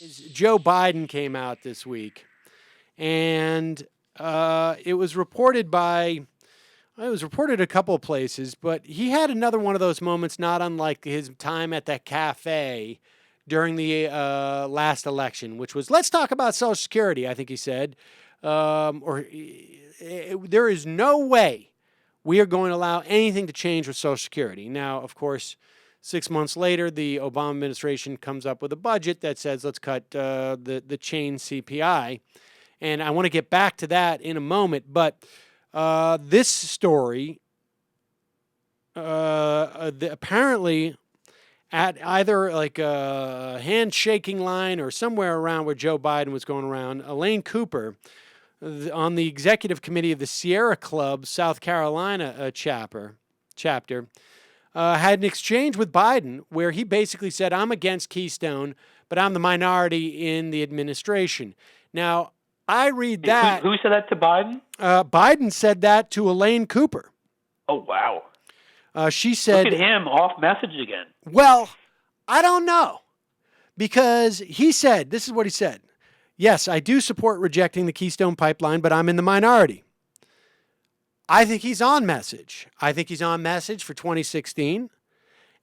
is Joe Biden came out this week, and it was reported by. It was reported a couple of places, but he had another one of those moments, not unlike his time at that cafe during the last election, which was, let's talk about Social Security, I think he said. There is no way we are going to allow anything to change with Social Security. Now, of course, 6 months later, the Obama administration comes up with a budget that says, let's cut the chain CPI. And I want to get back to that in a moment, but this story, apparently at either like a handshaking line or somewhere around where Joe Biden was going around, Elaine Cooper, on the executive committee of the Sierra Club, South Carolina chapter, had an exchange with Biden where he basically said, I'm against Keystone, but I'm the minority in the administration. Now, I read that. Who said that to Biden? Biden said that to Elaine Cooper. Oh, wow. She said... Look at him, off message again. Well, I don't know. Because he said, this is what he said. Yes, I do support rejecting the Keystone Pipeline, but I'm in the minority. I think he's on message. I think he's on message for 2016.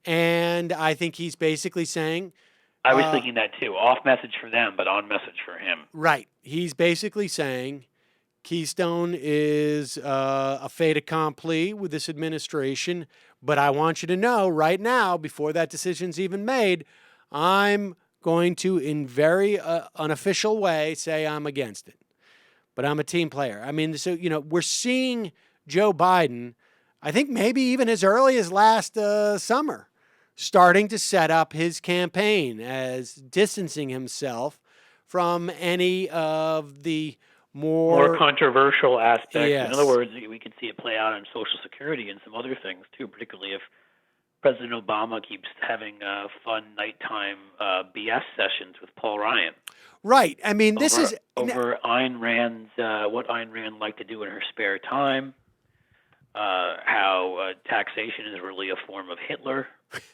And I think he's basically saying... I was thinking that too. Off message for them, but on message for him. Right. He's basically saying Keystone is a fait accompli with this administration, but I want you to know right now, before that decision's even made, I'm going to, in very unofficial way, say I'm against it. But I'm a team player. I mean, so, we're seeing Joe Biden, I think maybe even as early as last summer, starting to set up his campaign as distancing himself from any of the more controversial aspects. Yes. In other words, we could see it play out on Social Security and some other things too, particularly if President Obama keeps having fun nighttime BS sessions with Paul Ryan. Right. I mean, this is over Ayn Rand's what Ayn Rand liked to do in her spare time. How taxation is really a form of Hitler,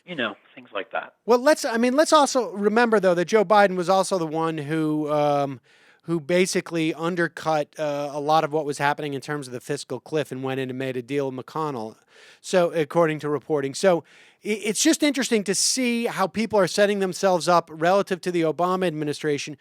things like that. Well, let's also remember though that Joe Biden was also the one who basically undercut a lot of what was happening in terms of the fiscal cliff and went in and made a deal with McConnell. So, according to reporting, so it's just interesting to see how people are setting themselves up relative to the Obama administration.